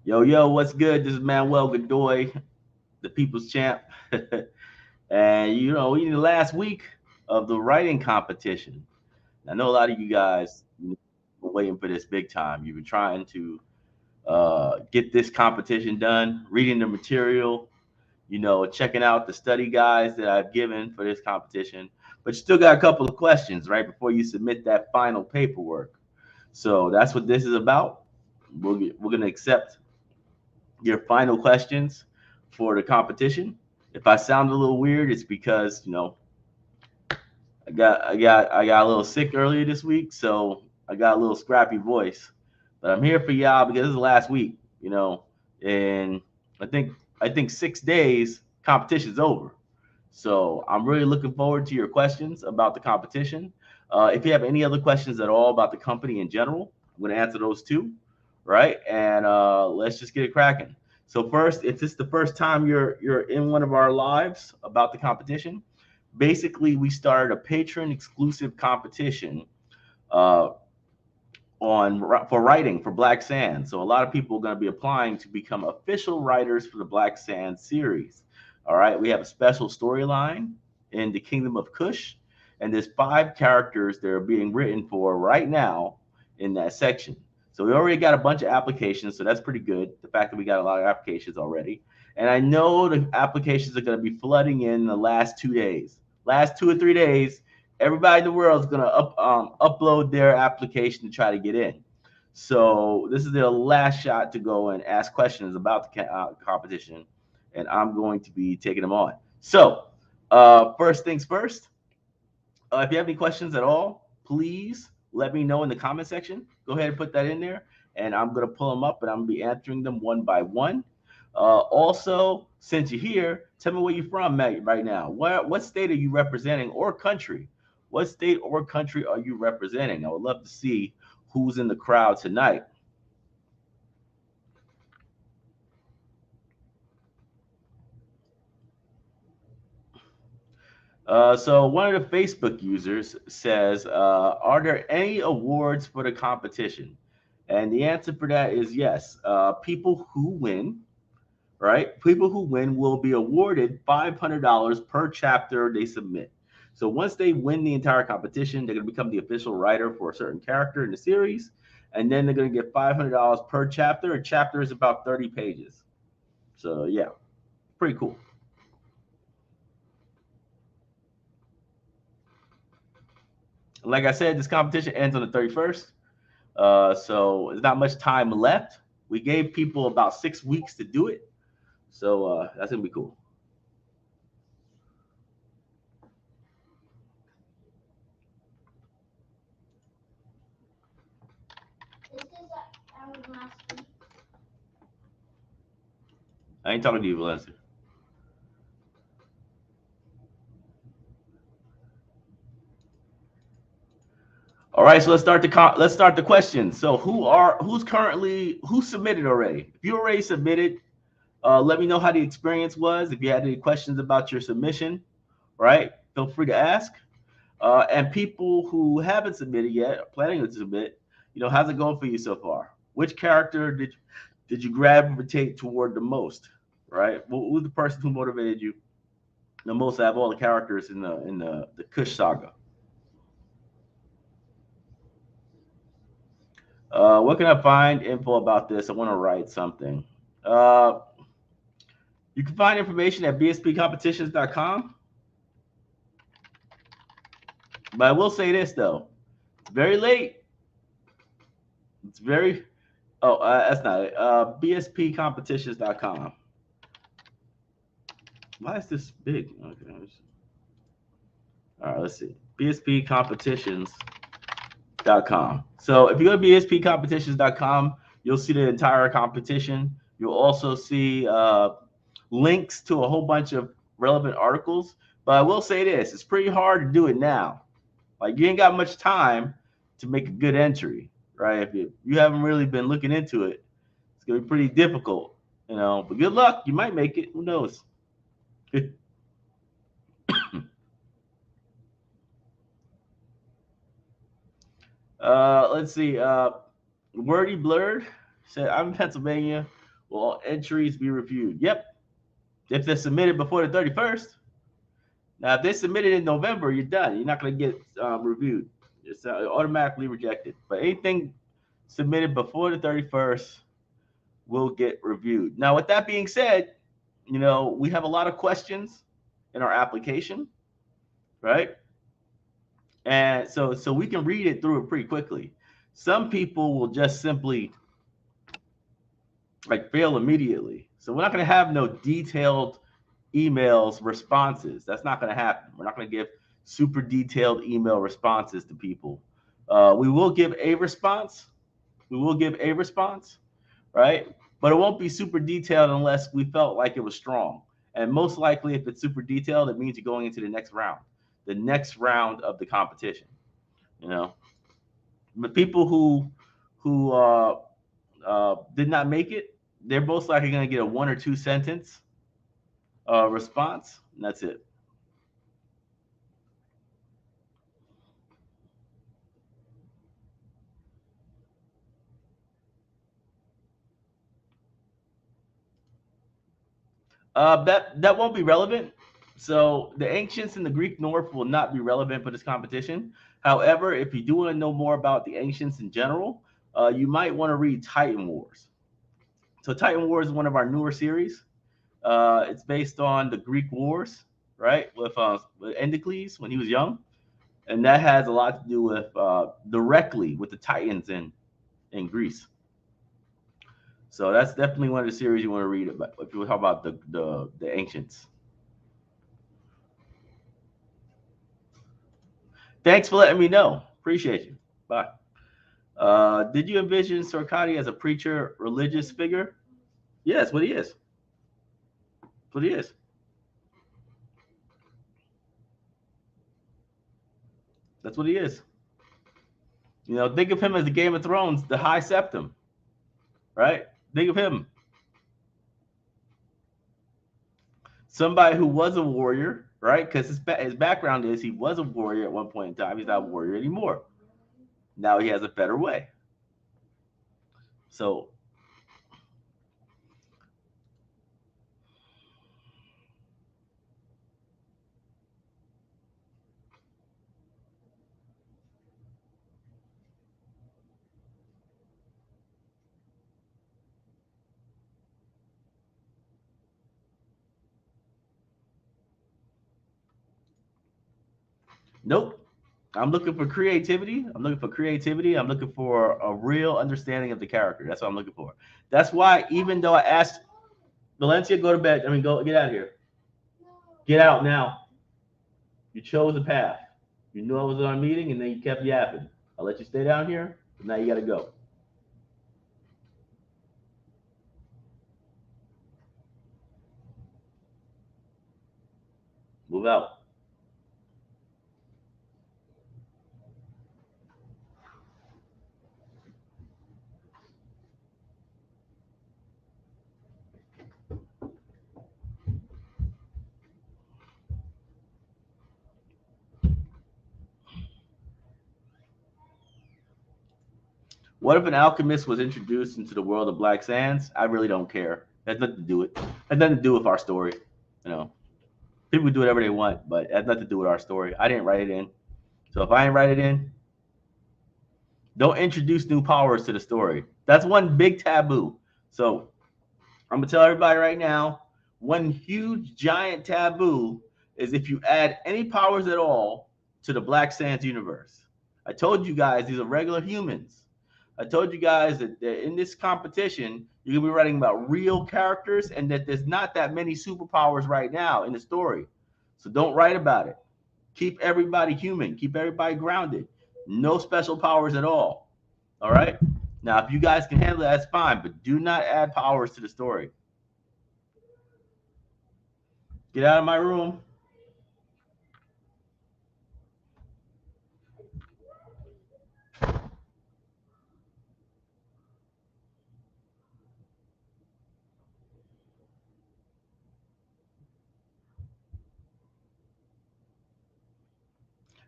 Yo, what's good? This is Manuel Godoy, the People's Champ. And we in the last week of the writing competition. I know a lot of you guys were waiting for this big time. You've been trying to get this competition done, reading the material, checking out the study guides that I've given for this competition. But you still got a couple of questions right before you submit that final paperwork. So that's what this is about. We're going to accept your final questions for the competition. If I sound a little weird, it's because I got a little sick earlier this week, so I got a little scrappy voice. But I'm here for y'all because this is the last week, and I think I think 6 days competition's over. So I'm really looking forward to your questions about the competition. If you have any other questions at all about the company in general, I'm going to answer those too, right? And let's just get it cracking. So first, if this is the first time you're in one of our lives about the competition, basically we started a patron exclusive competition uh, on for writing for Black Sand. So a lot of people are going to be applying to become official writers for the Black Sand series. All right, we have a special storyline in the Kingdom of Kush, and there's 5 characters that are being written for right now in that section. So we already got a bunch of applications, so that's pretty good. The fact that we got a lot of applications already, and I know the applications are going to be flooding in the last 2 days, last 2 or 3 days. Everybody in the world is going to upload their application to try to get in. So this is their last shot to go and ask questions about the competition, and I'm going to be taking them on. So first things first, if you have any questions at all, please let me know in the comment section. Go ahead and put that in there, and I'm going to pull them up, and I'm going to be answering them one by one. Also, since you're here, tell me where you're from right now. What state are you representing or country? What state or country are you representing? I would love to see who's in the crowd tonight. So one of the Facebook users says, "Are there any awards for the competition?" And the answer for that is yes. People who win, right? People who win will be awarded $500 per chapter they submit. So once they win the entire competition, they're going to become the official writer for a certain character in the series, and then they're going to get $500 per chapter. A chapter is about 30 pages. So yeah, pretty cool. Like I said, this competition ends on the 31st. So there's not much time left. We gave people about 6 weeks to do it. So that's going to be cool. I ain't talking to you, Valencia. All right, so let's start the questions. So who's submitted already? If you already submitted, let me know how the experience was. If you had any questions about your submission, right? Feel free to ask. And people who haven't submitted yet, planning to submit, how's it going for you so far? Which character did you gravitate toward the most? Right? Who was the person who motivated you the most out of all the characters in the Kush saga? Where can I find info about this? I want to write something. Uh, you can find information at bspcompetitions.com. But I will say this though, it's very late. It's very that's not it. bspcompetitions.com. Why is this big? Okay. All right, let's see. bspcompetitions.com. So if you go to bspcompetitions.com, you'll see the entire competition. You'll also see links to a whole bunch of relevant articles. But I will say this: it's pretty hard to do it now. Like you ain't got much time to make a good entry, right? If you haven't really been looking into it, it's gonna be pretty difficult, But good luck, you might make it. Who knows? Let's see. Wordy Blurred said, "I'm in Pennsylvania. Will all entries be reviewed? Yep. If they're submitted before the 31st. Now, if they submitted in November, you're done. You're not going to get reviewed. It's automatically rejected. But anything submitted before the 31st will get reviewed. Now, with that being said, we have a lot of questions in our application, right? And so we can read it through it pretty quickly. Some people will just simply fail immediately. So we're not going to have no detailed emails responses. That's not going to happen. We're not going to give super detailed email responses to people. We will give a response. Right? But it won't be super detailed unless we felt like it was strong. And most likely, if it's super detailed, it means you're going into the next round of the competition. But people who did not make it, they're most likely going to get a 1 or 2 sentence response, and that's it. That won't be relevant. So the ancients and the Greek North will not be relevant for this competition. However, if you do want to know more about the ancients in general, you might want to read Titan Wars. So Titan Wars is one of our newer series. It's based on the Greek wars, right, with Endocles when he was young, and that has a lot to do with directly with the Titans in Greece. So that's definitely one of the series you want to read about if you talk about the ancients. Thanks for letting me know. Appreciate you. Bye. Did you envision Sarkadi as a preacher, religious figure? Yes, what he is. What he is. That's what he is. Think of him as the Game of Thrones, the High Septim, right? Think of him. Somebody who was a warrior, right? Because his background is he was a warrior at one point in time. He's not a warrior anymore. Now he has a better way. So nope. I'm looking for creativity. I'm looking for a real understanding of the character. That's what I'm looking for. That's why, even though I asked Valencia, go to bed. Go get out of here. Get out now. You chose a path. You knew I was on a meeting, and then you kept yapping. I'll let you stay down here, but now you got to go. Move out. What if an alchemist was introduced into the world of Black Sands? I really don't care. It has nothing to do with it. Has nothing to do with our story. People do whatever they want, but it has nothing to do with our story. I didn't write it in. So if I didn't write it in, don't introduce new powers to the story. That's one big taboo. So I'm gonna tell everybody right now, one huge giant taboo is if you add any powers at all to the Black Sands universe. I told you guys these are regular humans. I told you guys that in this competition, you're gonna be writing about real characters and that there's not that many superpowers right now in the story. So don't write about it. Keep everybody human. Keep everybody grounded. No special powers at all. All right? Now, if you guys can handle that, that's fine, but do not add powers to the story. Get out of my room.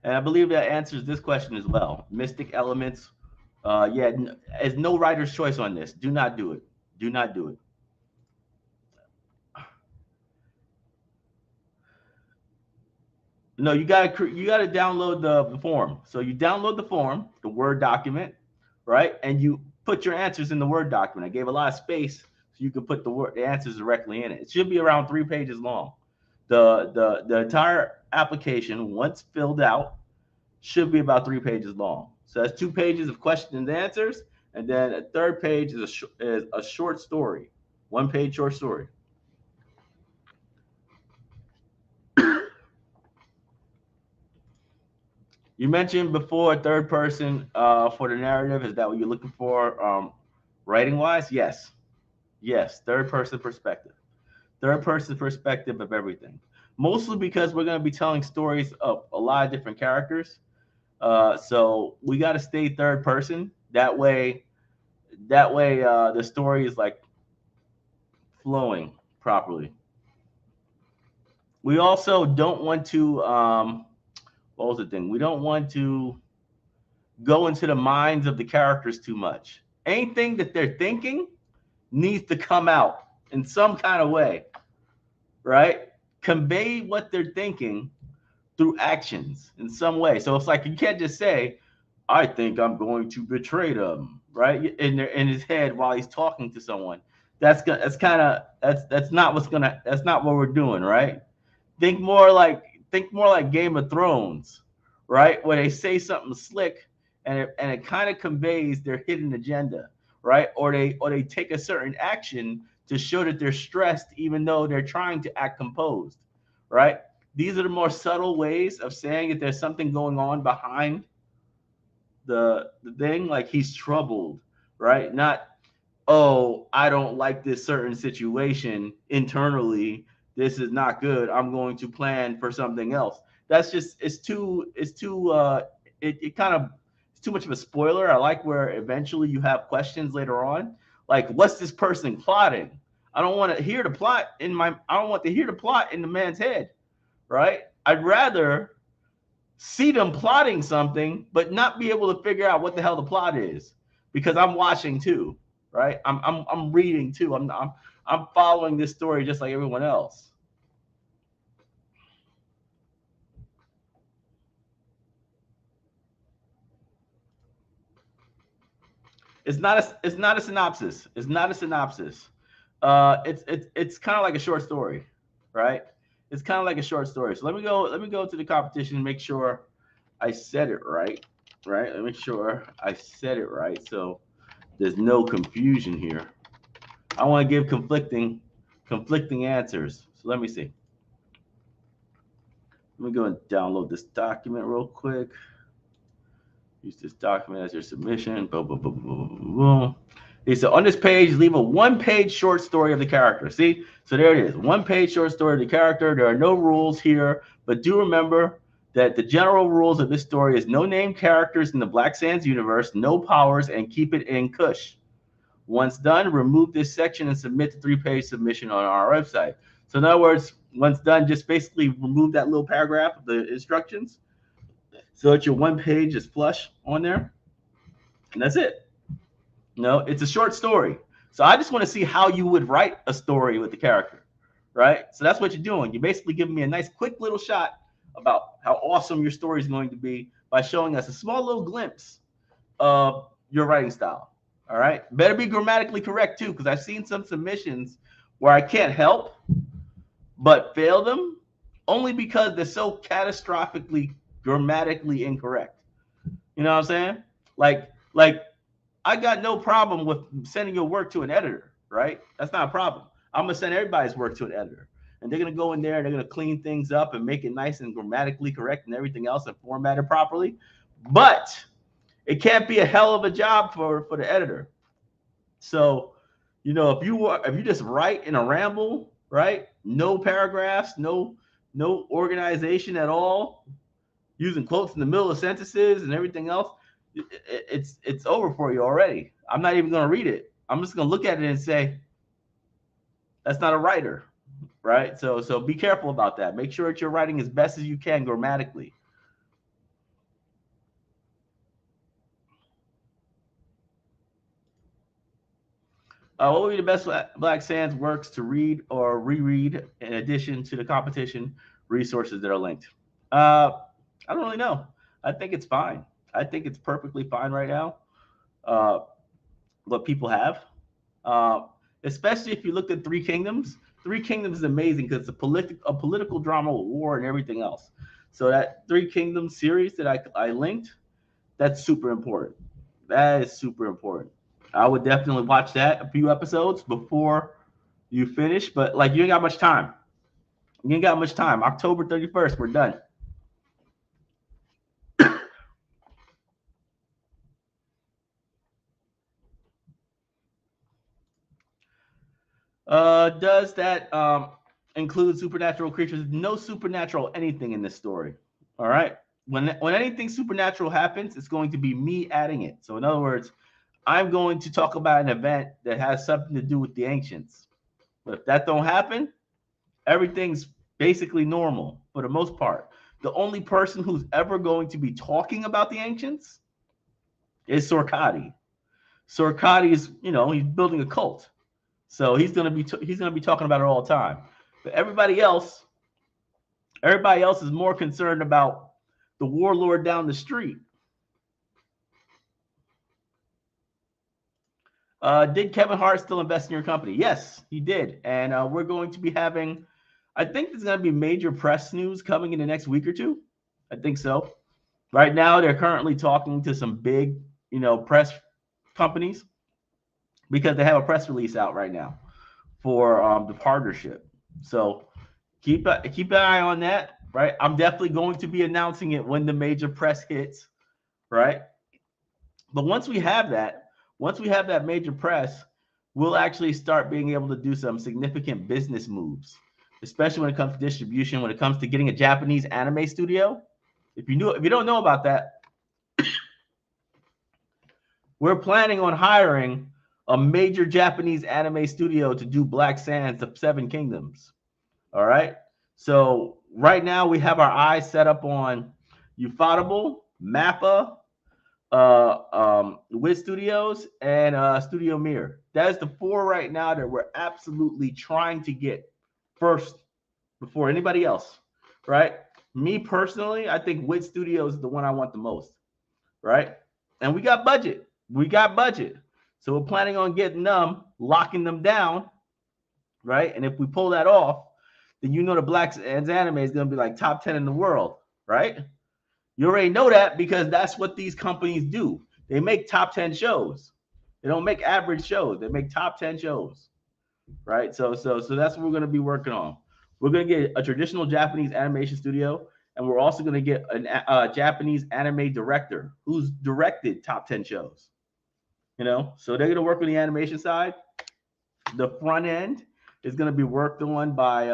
And I believe that answers this question as well. Mystic elements. There's no writer's choice on this. Do not do it. Do not do it. No, you gotta download the form. So you download the form, the Word document, right? And you put your answers in the Word document. I gave a lot of space so you can put the answers directly in it. It should be around 3 pages long. The entire application, once filled out, should be about 3 pages long. So that's 2 pages of questions and answers, and then a third page is a short story, 1 page short story. You mentioned before third person for the narrative. Is that what you're looking for, writing wise? Yes, yes. Third person perspective. Third person perspective of everything. Mostly because we're going to be telling stories of a lot of different characters. So we got to stay third person. That way, the story is like flowing properly. We also don't want to. What was the thing? We don't want to go into the minds of the characters too much. Anything that they're thinking needs to come out in some kind of way, right? Convey what they're thinking through actions in some way. So it's like you can't just say, "I think I'm going to betray them," right? In his head while he's talking to someone. That's not what we're doing, right? Think more like Game of Thrones, right? Where they say something slick and it kind of conveys their hidden agenda, right? Or they take a certain action to show that they're stressed even though they're trying to act composed, right? These are the more subtle ways of saying that there's something going on behind the thing, like he's troubled, right? Not, oh, I don't like this certain situation internally. This is not good. I'm going to plan for something else. That's just it kind of it's too much of a spoiler. I like where eventually you have questions later on, like what's this person plotting? I don't want to hear the plot in the man's head, right? I'd rather see them plotting something, but not be able to figure out what the hell the plot is because I'm watching too, right? I'm reading too. I'm following this story just like everyone else. It's not a synopsis. It's not a synopsis. It's kind of like a short story, right? It's kind of like a short story. So let me go to the competition and make sure I said it right, right? Let me make sure I said it right. So there's no confusion here. I want to give conflicting answers. So let me see. Let me go and download this document real quick. Use this document as your submission. Boom, boom, boom, boom, boom, boom. He said, on this page, leave a one-page short story of the character. See? So there it is. One-page short story of the character. There are no rules here, but do remember that the general rules of this story is no named characters in the Black Sands universe, no powers, and keep it in Kush. Once done, remove this section and submit the 3-page submission on our website. So in other words, once done, just basically remove that little paragraph of the instructions so that your one page is flush on there. And that's it. No, it's a short story. So I just want to see how you would write a story with the character, right? So that's what you're doing. You're basically giving me a nice quick little shot about how awesome your story is going to be by showing us a small little glimpse of your writing style. All right. Better be grammatically correct too, because I've seen some submissions where I can't help but fail them only because they're so catastrophically grammatically incorrect. You know what I'm saying? Like I got no problem with sending your work to an editor, right? That's not a problem. I'm gonna send everybody's work to an editor, and they're gonna go in there and they're gonna clean things up and make it nice and grammatically correct and everything else and format it properly. But it can't be a hell of a job for the editor. So, if you just write in a ramble, right? No paragraphs, no organization at all, using quotes in the middle of sentences and everything else, it's over for you already. I'm not even going to read it. I'm just going to look at it and say that's not a writer, right? So be careful about that. Make sure that you're writing as best as you can grammatically. What would be the best Black Sands works to read or reread in addition to the competition resources that are linked? I don't really know. I think it's fine. I think it's perfectly fine right now. Uh, what people have, uh, especially if you looked at Three Kingdoms. Three Kingdoms is amazing because it's a political drama with war and everything else. So that Three Kingdoms series that I linked, that's super important. That is super important. I would definitely watch that a few episodes before you finish, but like you ain't got much time. You ain't got much time. October 31st, we're done. Does that include supernatural creatures? No supernatural anything in this story. All right. When anything supernatural happens, it's going to be me adding it. So in other words, I'm going to talk about an event that has something to do with the ancients. But if that don't happen, everything's basically normal for the most part. The only person who's ever going to be talking about the ancients is Sorkati. Sorkati is, he's building a cult. So he's gonna be talking about it all the time. But everybody else is more concerned about the warlord down the street. Did Kevin Hart still invest in your company? Yes, he did, and we're going to be having. I think there's going to be major press news coming in the next week or two. I think so. Right now, they're currently talking to some big, press companies because they have a press release out right now for the partnership. So keep an eye on that. Right, I'm definitely going to be announcing it when the major press hits. Right, but once we have that major press, we'll actually start being able to do some significant business moves, especially when it comes to distribution, when it comes to getting a Japanese anime studio. If you don't know about that, we're planning on hiring a major Japanese anime studio to do Black Sands, the Seven Kingdoms. All right. So right now we have our eyes set up on Ufotable, Mappa, Wit Studios, and Studio Mirror. That is the four right now that we're absolutely trying to get first before anybody else. Right. Me personally, I think Wit Studios is the one I want the most. Right. And we got budget. So we're planning on getting them, locking them down. Right. And if we pull that off, then the Black Sands anime is going to be like top 10 in the world. Right. You already know that because that's what these companies do. They make top 10 shows. They don't make average shows. They make top 10 shows. Right? So that's what we're going to be working on. We're going to get a traditional Japanese animation studio, and we're also going to get a Japanese anime director who's directed top 10 shows. So they're going to work on the animation side. The front end is going to be worked on by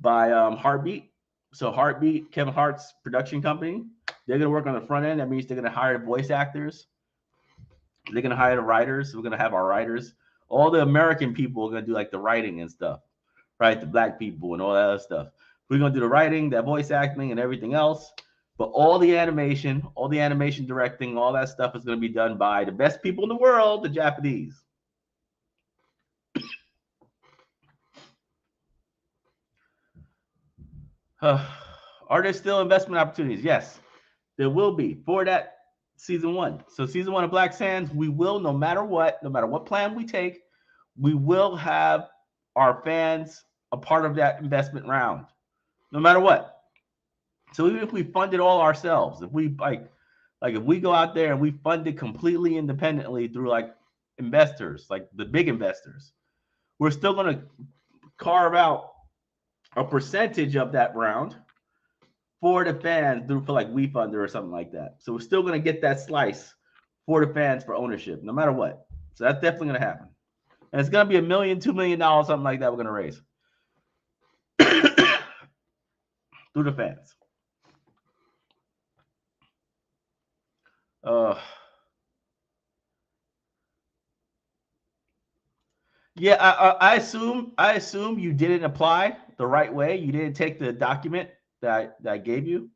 Heartbeat. So Heartbeat, Kevin Hart's production company, they're going to work on the front end. That means they're going to hire voice actors. They're going to hire the writers. We're going to have our writers. All the American people are going to do like the writing and stuff, right? The black people and all that other stuff. We're going to do the writing, that voice acting, and everything else. But all the animation directing, all that stuff is going to be done by the best people in the world, the Japanese. Are there still investment opportunities? Yes, there will be for that season one. So season one of Black Sands, we will, no matter what plan we take, we will have our fans a part of that investment round, no matter what. So even if we fund it all ourselves, if we if we go out there and we fund it completely independently through like investors, like the big investors, we're still going to carve out a percentage of that round for the fans through for like WeFunder or something like that. So we're still going to get that slice for the fans for ownership, no matter what. So that's definitely going to happen. And it's going to be $1 million, $2 million, something like that we're going to raise through the fans. Yeah, I assume you didn't apply the right way. You didn't take the document that I gave you.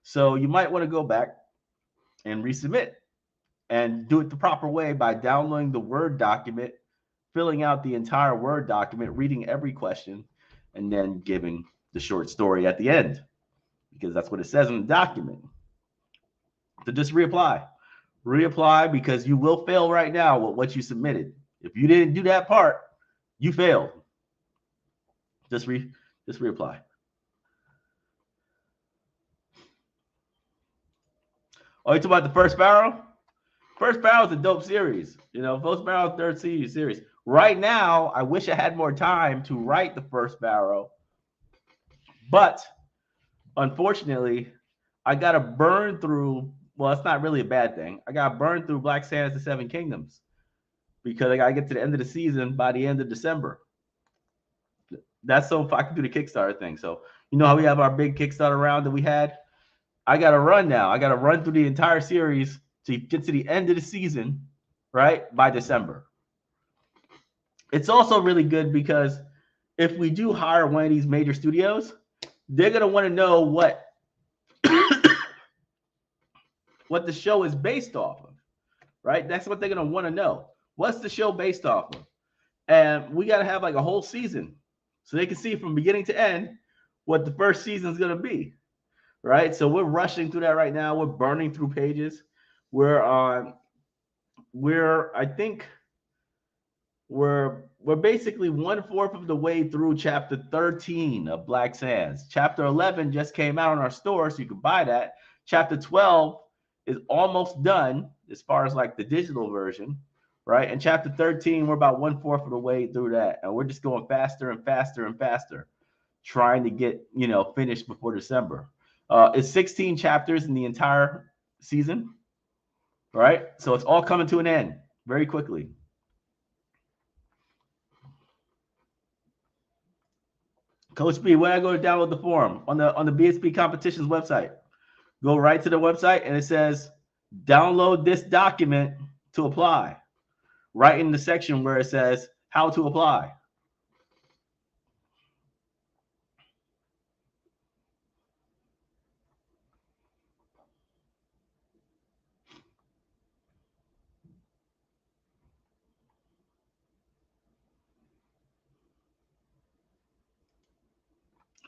So you might want to go back and resubmit and do it the proper way by downloading the Word document, filling out the entire Word document, reading every question, and then giving the short story at the end. because that's what it says in the document. So just reapply because you will fail right now with what you submitted. If you didn't do that part, you failed. Just reapply. Oh, you talking about the First Barrel? First Barrel is a dope series. First Barrel third series. Right now, I wish I had more time to write the First Barrel, but unfortunately, I got to burn through. Well, it's not really a bad thing. I got to burn through Black Sands: The Seven Kingdoms because I got to get to the end of the season by the end of December. That's so if I can do the Kickstarter thing. So how we have our big Kickstarter round that we had. I got to run now. I got to run through the entire series to get to the end of the season, right, by December. It's also really good because if we do hire one of these major studios, they're going to want to know what what the show is based off of, right? That's what they're going to want to know. What's the show based off of? And we got to have like a whole season so they can see from beginning to end what the first season is going to be, right? So we're rushing through that right now. We're burning through pages. We're basically 1/4 of the way through chapter 13 of Black Sands. Chapter 11 just came out in our store, so you can buy that. Chapter 12 is almost done as far as like the digital version, right? And chapter 13, we're about 1/4 of the way through that. And we're just going faster and faster and faster, trying to get, finished before December. It's 16 chapters in the entire season, right? So it's all coming to an end very quickly. Coach B, where I go to download the form on the BSB competitions website. Go right to the website and it says download this document to apply. Right in the section where it says how to apply.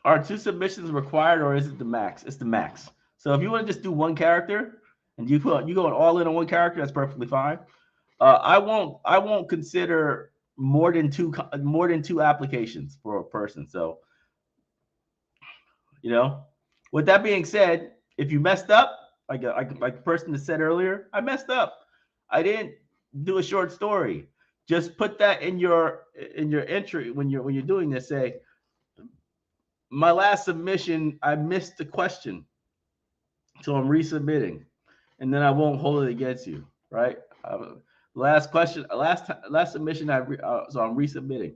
Are 2 submissions required or is it the max? It's the max. So if you want to just do one character and you go all in on one character, that's perfectly fine. I won't consider more than two applications for a person. So, with that being said, if you messed up, like the person that said earlier, I messed up. I didn't do a short story. Just put that in your entry when you're doing this. Say, my last submission, I missed the question, so I'm resubmitting, and then I won't hold it against you, right? Last question, last submission, so I'm resubmitting.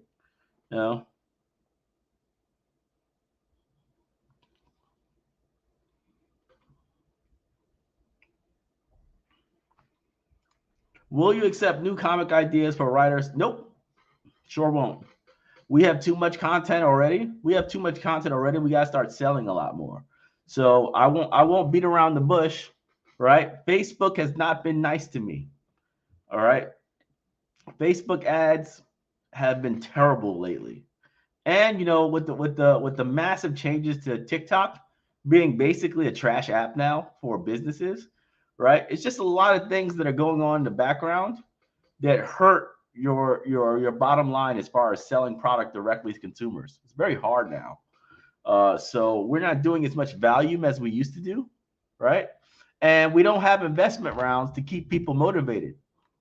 Will you accept new comic ideas for writers? Nope, sure won't. We have too much content already. We got to start selling a lot more. So I won't beat around the bush, right? Facebook has not been nice to me. All right. Facebook ads have been terrible lately. And with the massive changes to TikTok being basically a trash app now for businesses, right? It's just a lot of things that are going on in the background that hurt your bottom line as far as selling product directly to consumers. It's very hard now. So we're not doing as much volume as we used to do, right? And we don't have investment rounds to keep people motivated,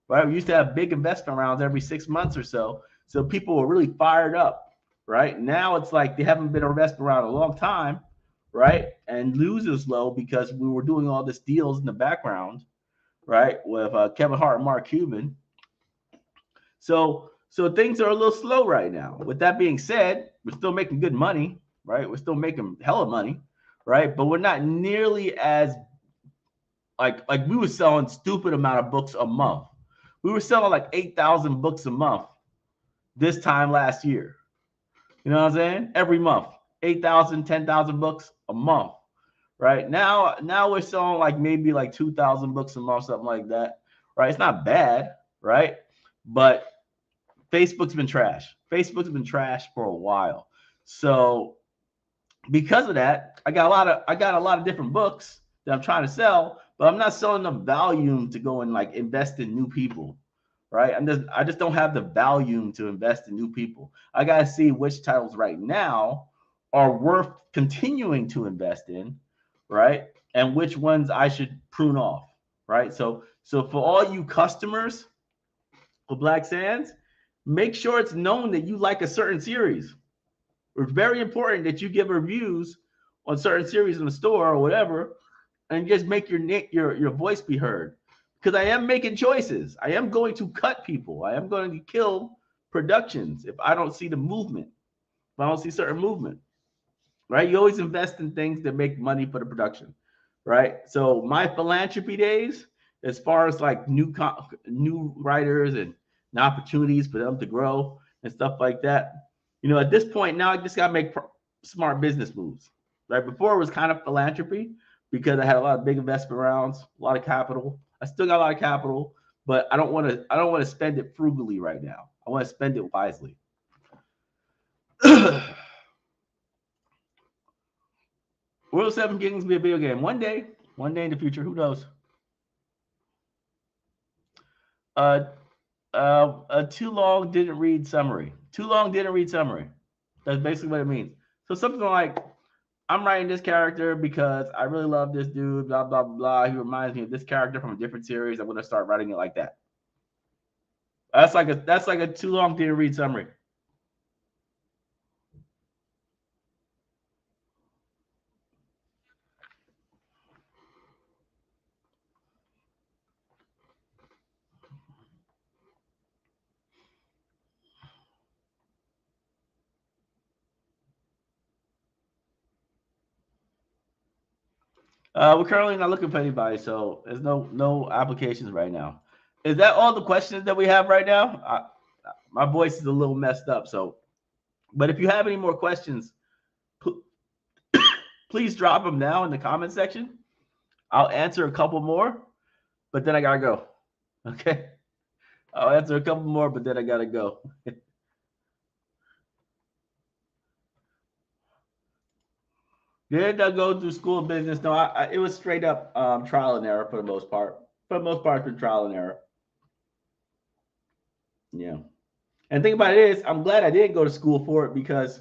right? We used to have big investment rounds every 6 months or so. So people were really fired up, right? Now it's like they haven't been invested around a long time, right? And loses low because we were doing all this deals in the background, right? With Kevin Hart and Mark Cuban. So things are a little slow right now. With that being said, we're still making good money, right? We're still making hella money, right? But we're not nearly as like we were selling stupid amount of books a month. We were selling like 8,000 books a month this time last year. You know what I'm saying? Every month, 8,000, 10,000 books a month, right? Now we're selling like maybe like 2,000 books a month, something like that, right? It's not bad, right? But Facebook's been trash. Facebook's been trash for a while. So because of that, I got a lot of different books that I'm trying to sell, but I'm not selling the volume to go and like invest in new people, right? I just don't have the volume to invest in new people. I got to see which titles right now are worth continuing to invest in, right? And which ones I should prune off, right? So for all you customers for Black Sands, make sure it's known that you like a certain series. It's very important that you give reviews on certain series in the store or whatever, and just make your voice be heard. Because I am making choices. I am going to cut people. I am going to kill productions if I don't see the movement. If I don't see certain movement, right? You always invest in things that make money for the production, right? So my philanthropy days, as far as like new writers and opportunities for them to grow and stuff like that, at this point now I just gotta make smart business moves, right? Before it was kind of philanthropy because I had a lot of big investment rounds, a lot of capital. I still got a lot of capital, but I don't want to spend it frugally right now. I want to spend it wisely. Will 7 Kings be a video game? One day in the future, who knows? Too long didn't read summary. Too long didn't read summary. That's basically what it means. So something like, I'm writing this character because I really love this dude, blah, blah, blah. He reminds me of this character from a different series. I'm going to start writing it like that. That's like a too long didn't read summary. We're currently not looking for anybody, so there's no applications right now. Is that all the questions that we have right now? My voice is a little messed up, so. But if you have any more questions, please drop them now in the comment section. I'll answer a couple more, but then I gotta go. Okay, I'll answer a couple more, but then I gotta go. Did I go through school of business? No, it was straight up trial and error for the most part. For the most part, it's been trial and error. Yeah. And the thing about it is, I'm glad I didn't go to school for it because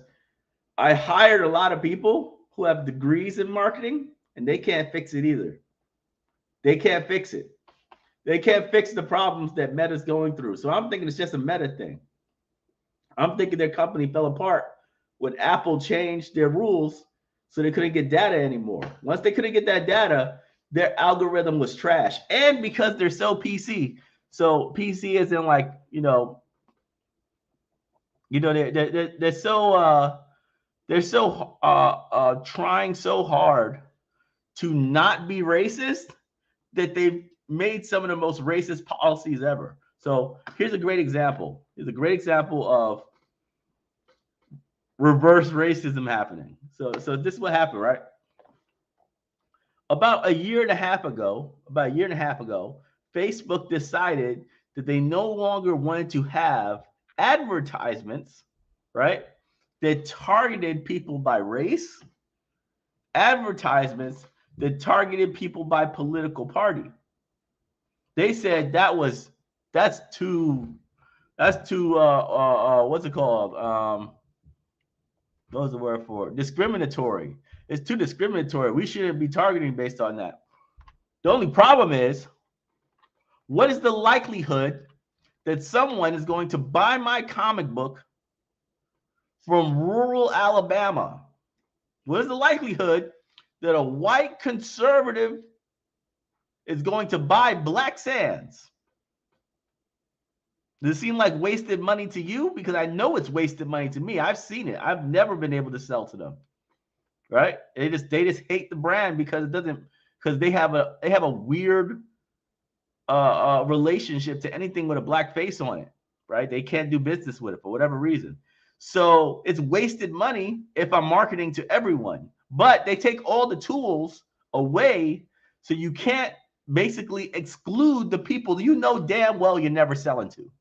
I hired a lot of people who have degrees in marketing and they can't fix it either. They can't fix it. They can't fix the problems that Meta's going through. So I'm thinking it's just a Meta thing. I'm thinking their company fell apart when Apple changed their rules so they couldn't get data anymore. Once they couldn't get that data, their algorithm was trash. And because they're so PC, so PC is in like, they're so trying so hard to not be racist that they've made some of the most racist policies ever. So here's a great example. Here's a great example of reverse racism happening. So this is what happened, right? About a year and a half ago, Facebook decided that they no longer wanted to have advertisements, right, that targeted people by race, advertisements that targeted people by political party. They said that's too what's it called? What was the word for it? Discriminatory. It's too discriminatory. We shouldn't be targeting based on that. The only problem is, what is the likelihood that someone is going to buy my comic book from rural Alabama? What is the likelihood that a white conservative is going to buy Black Sands? Does it seem like wasted money to you? Because I know it's wasted money to me. I've seen it. I've never been able to sell to them. Right? They just hate the brand because they have a weird relationship to anything with a black face on it. Right? They can't do business with it for whatever reason. So it's wasted money if I'm marketing to everyone. But they take all the tools away, so you can't basically exclude the people you know damn well you're never selling to.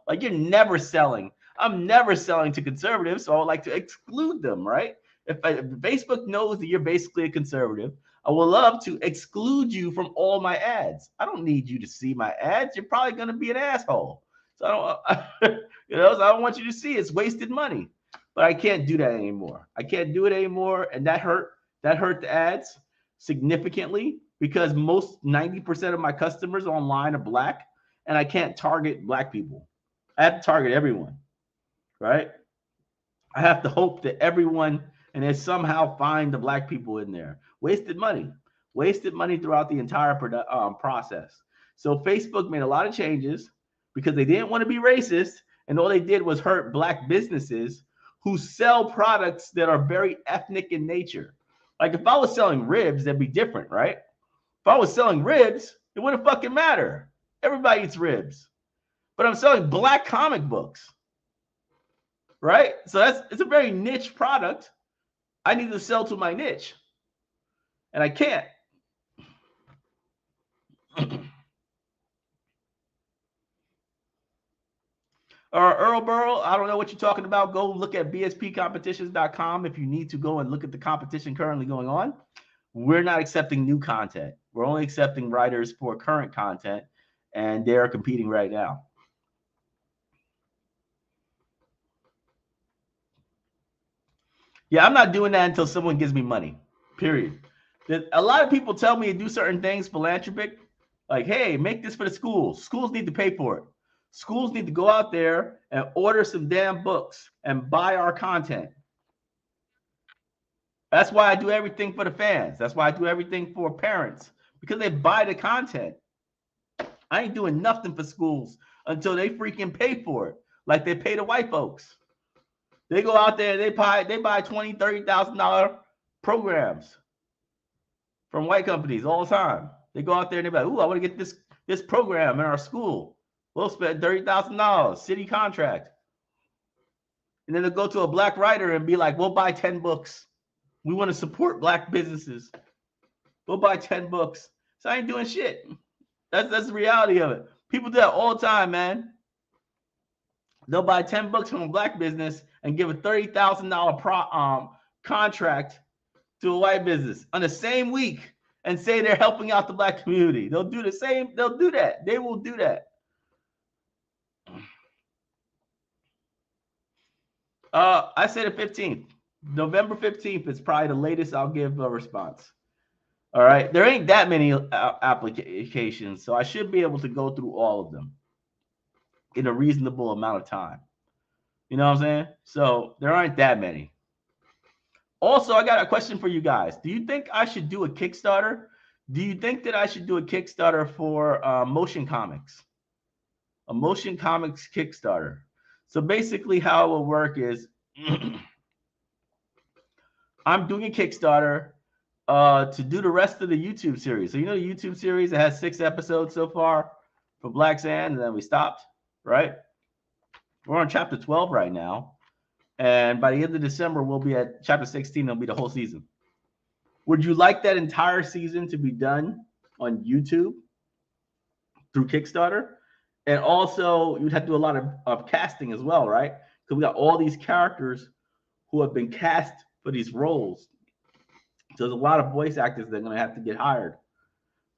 Like you're never selling. I'm never selling to conservatives, so I would like to exclude them, right? If Facebook knows that you're basically a conservative, I would love to exclude you from all my ads. I don't need you to see my ads. You're probably going to be an asshole. So I don't, so I don't want you to see. It's wasted money. But I can't do that anymore. I can't do it anymore, and that hurt. That hurt the ads significantly because most 90% of my customers online are black, and I can't target black people. I have to target everyone, right? I have to hope that everyone and they somehow find the black people in there. Wasted money throughout the entire process. So Facebook made a lot of changes because they didn't want to be racist, and all they did was hurt black businesses who sell products that are very ethnic in nature. Like if I was selling ribs, that'd be different, right? If I was selling ribs, it wouldn't fucking matter. Everybody eats ribs. But I'm selling black comic books, right? So it's a very niche product. I need to sell to my niche, and I can't. Earl Burrow, I don't know what you're talking about. Go look at bspcompetitions.com if you need to go and look at the competition currently going on. We're not accepting new content. We're only accepting writers for current content, and they're competing right now. Yeah, I'm not doing that until someone gives me money, period. A lot of people tell me to do certain things, philanthropic, like, hey, make this for the schools. Schools need to pay for it. Schools need to go out there and order some damn books and buy our content. That's why I do everything for the fans. That's why I do everything for parents, because they buy the content. I ain't doing nothing for schools until they freaking pay for it, like they pay the white folks. They go out there, they buy $20,000, $30,000 programs from white companies all the time. They go out there and they're like, ooh, I want to get this program in our school. We'll spend $30,000, city contract. And then they'll go to a black writer and be like, we'll buy 10 books. We want to support black businesses. We'll buy 10 books. So I ain't doing shit. That's the reality of it. People do that all the time, man. They'll buy 10 books from a black business and give a $30,000 contract to a white business on the same week and say they're helping out the black community. They'll do the same. They'll do that. They will do that. I say the 15th. November 15th is probably the latest I'll give a response. All right. There ain't that many applications, so I should be able to go through all of them in a reasonable amount of time. You know what I'm saying? So there aren't that many. Also, I got a question for you guys. Do you think I should do a Kickstarter? Do you think that I should do a Kickstarter for Motion Comics? A Motion Comics Kickstarter. So basically how it will work is I'm doing a Kickstarter to do the rest of the YouTube series. So you know the YouTube series, it has 6 episodes so far for Black Sand, and then we stopped, right? We're on chapter 12 right now. And by the end of December, we'll be at chapter 16. It'll be the whole season. Would you like that entire season to be done on YouTube through Kickstarter? And also, you'd have to do a lot of casting as well, right? Because we got all these characters who have been cast for these roles. So there's a lot of voice actors that are going to have to get hired.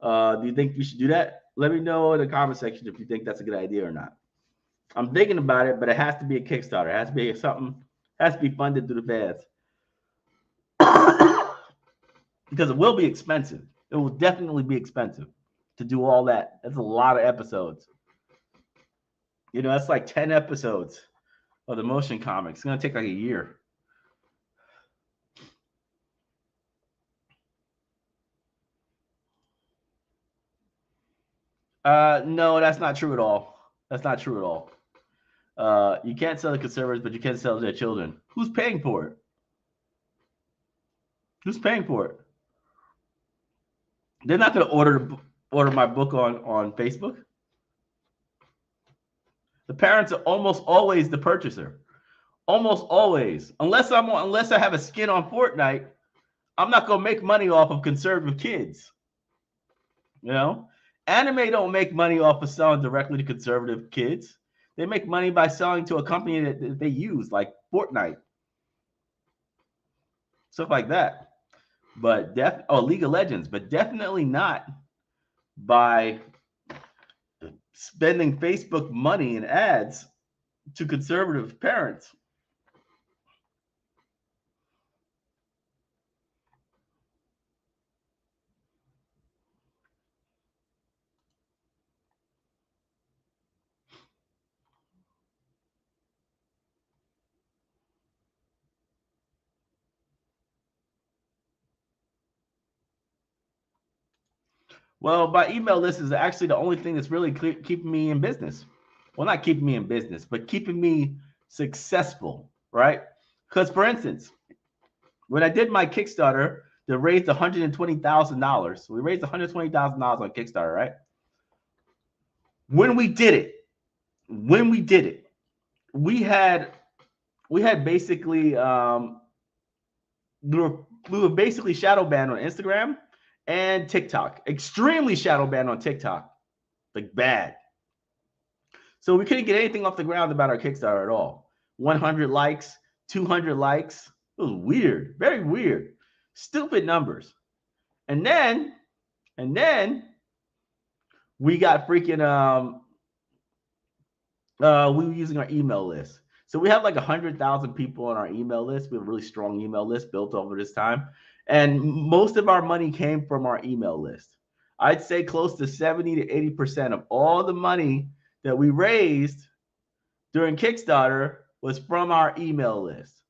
Do you think we should do that? Let me know in the comment section if you think that's a good idea or not. I'm thinking about it, but it has to be a Kickstarter. It has to be something, has to be funded through the fans. Because it will be expensive. It will definitely be expensive to do all that. That's a lot of episodes. You know, that's like 10 episodes of the Motion Comics. It's going to take like a year. No, that's not true at all. That's not true at all. You can't sell to conservatives, but you can sell to their children. Who's paying for it? Who's paying for it? They're not going to order my book on Facebook. The parents are almost always the purchaser. Almost always. Unless I have a skin on Fortnite, I'm not going to make money off of conservative kids. You know? Anime don't make money off of selling directly to conservative kids. They make money by selling to a company that they use, like Fortnite. stuff like that. But League of Legends, but definitely not by spending Facebook money and ads to conservative parents. Well, my email list is actually the only thing that's really keeping me in business. Well, not keeping me in business, but keeping me successful, right? Because, for instance, when I did my Kickstarter that raised $120,000, we raised $120,000 on Kickstarter, right? When we did it, we had basically we were basically shadow banned on Instagram and TikTok, extremely shadow banned on TikTok, like bad. So we couldn't get anything off the ground about our Kickstarter at all. 100 likes, 200 likes. It was weird, very weird, stupid numbers. And then we got freaking we were using our email list. So we have like 100,000 people on our email list. We have a really strong email list built over this time. And most of our money came from our email list. I'd say close to 70 to 80% of all the money that we raised during Kickstarter was from our email list.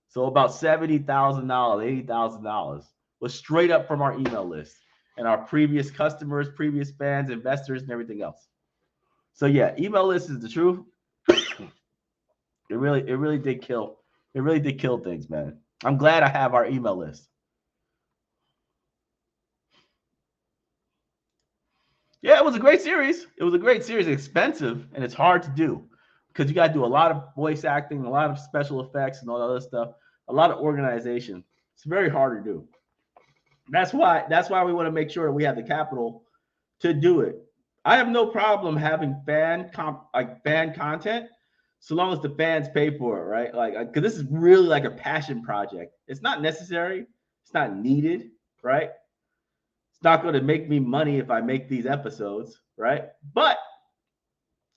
So about $70,000, $80,000 was straight up from our email list and our previous customers, previous fans, investors, and everything else. So yeah, email list is the truth. It really did kill. It really did kill things, man. I'm glad I have our email list. Yeah, it was a great series. It was a great series. It's expensive and it's hard to do because you got to do a lot of voice acting, a lot of special effects, and all that other stuff. A lot of organization. It's very hard to do. That's why we want to make sure we have the capital to do it. I have no problem having fan content, so long as the fans pay for it, right? Like, because this is really like a passion project. It's not necessary. It's not needed, right? It's not going to make me money if I make these episodes, right? But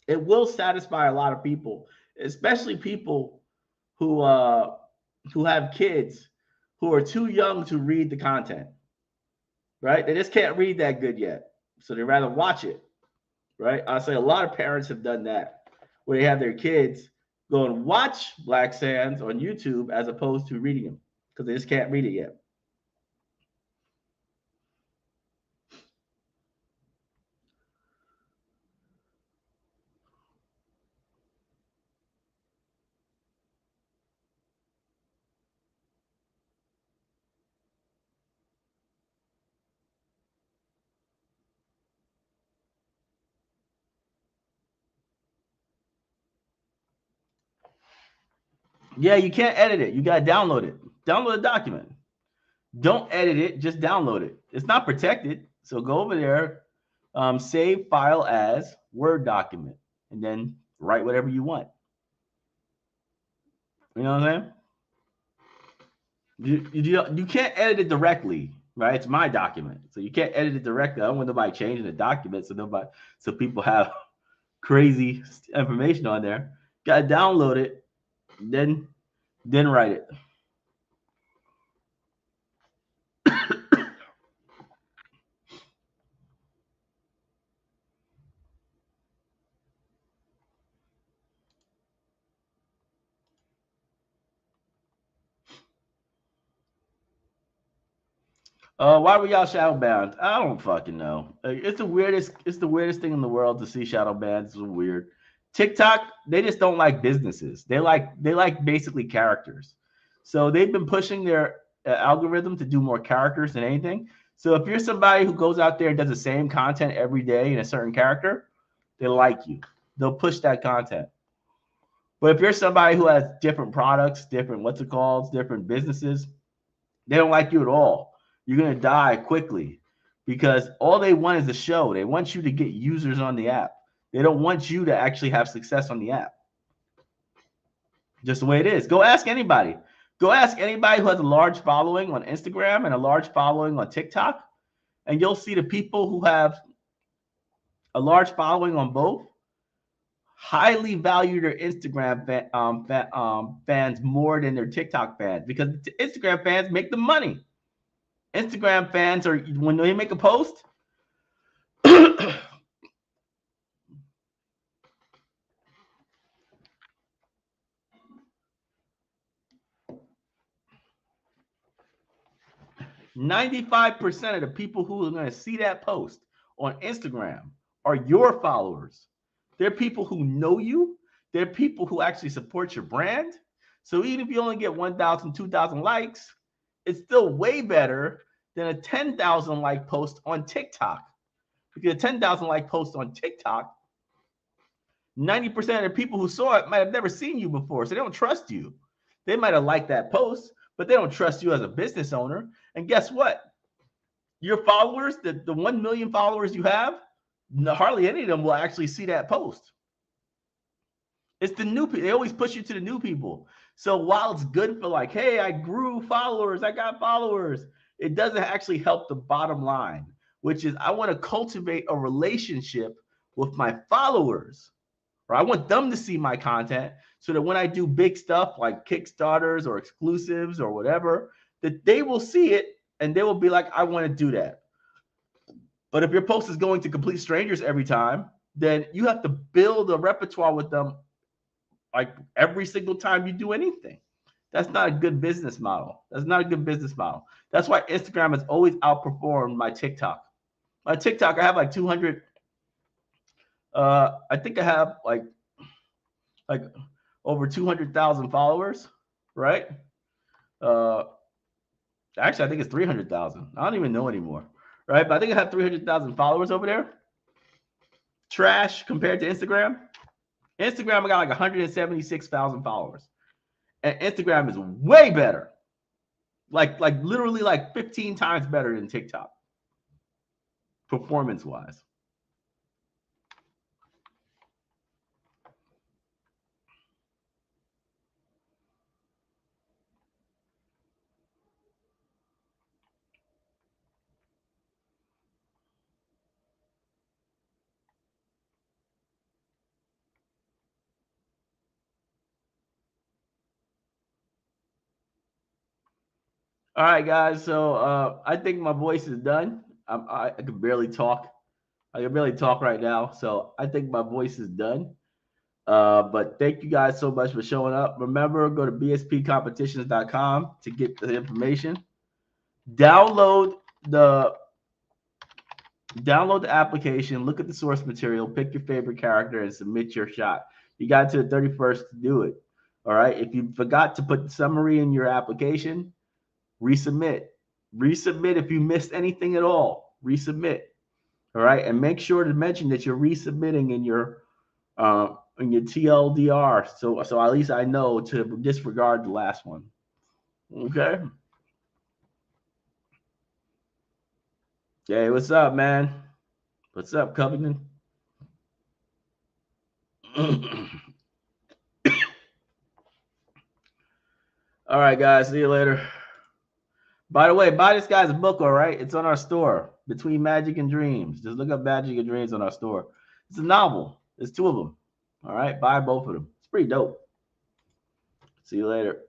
it will satisfy a lot of people, especially people who have kids who are too young to read the content, right? They just can't read that good yet, so they rather watch it, right? I say a lot of parents have done that, where they have their kids go and watch Black Sands on YouTube as opposed to reading them because they just can't read it yet. Yeah, you can't edit it. You got to download it. Download a document. Don't edit it. Just download it. It's not protected. So go over there, save file as Word document, and then write whatever you want. You know what I'm saying? You can't edit it directly, right? It's my document, so you can't edit it directly. I don't want nobody changing the document, so people have crazy information on there. Got to download it, then write it. Why were y'all shadow banned? I don't fucking know. It's the weirdest. It's the weirdest thing in the world to see shadow bans. It's weird. TikTok, they just don't like businesses. They like basically characters. So they've been pushing their algorithm to do more characters than anything. So if you're somebody who goes out there and does the same content every day in a certain character, they like you. They'll push that content. But if you're somebody who has different products, different different businesses, they don't like you at all. You're going to die quickly because all they want is a show. They want you to get users on the app. They don't want you to actually have success on the app. Just the way it is. Go ask anybody. Go ask anybody who has a large following on Instagram and a large following on TikTok, and you'll see the people who have a large following on both highly value their Instagram fans more than their TikTok fans, because Instagram fans make the money. Instagram fans are, when they make a post, 95% of the people who are going to see that post on Instagram are your followers. They're people who know you. They're people who actually support your brand. So even if you only get 1,000, 2,000 likes, it's still way better than a 10,000 like post on TikTok. Because a 10,000 like post on TikTok, 90% of the people who saw it might have never seen you before, so they don't trust you. They might have liked that post, but they don't trust you as a business owner. And guess what? Your followers, the 1 million followers you have, hardly any of them will actually see that post. It's the new people. They always push you to the new people. So while it's good for like, hey, I grew followers, I got followers, it doesn't actually help the bottom line, which is I want to cultivate a relationship with my followers. Or I want them to see my content so that when I do big stuff like Kickstarters or exclusives or whatever, that they will see it and they will be like, I want to do that. But if your post is going to complete strangers every time, then you have to build a repertoire with them like every single time you do anything. That's not a good business model. That's not a good business model. That's why Instagram has always outperformed my TikTok. My TikTok, I have like 200. I think I have like over 200,000 followers, right? Actually, I think it's 300,000. I don't even know anymore, right? But I think I have 300,000 followers over there. Trash compared to Instagram. Instagram, I got like 176,000 followers, and Instagram is way better, like literally like 15 times better than TikTok, performance wise. All right, guys. So I think my voice is done. I can barely talk. I can barely talk right now. So I think my voice is done. But thank you guys so much for showing up. Remember, go to bspcompetitions.com to get the information. Download the application, look at the source material, pick your favorite character, and submit your shot. You got to the 31st to do it. All right. If you forgot to put the summary in your application, resubmit. Resubmit if you missed anything at all. Resubmit. All right. And make sure to mention that you're resubmitting in your TLDR. So at least I know to disregard the last one. Okay. Hey, what's up, man? What's up, Covington? All right, guys. See you later. By the way, buy this guy's book, all right? It's on our store, Between Magic and Dreams. Just look up Magic and Dreams on our store. It's a novel. There's two of them. All right, buy both of them. It's pretty dope. See you later.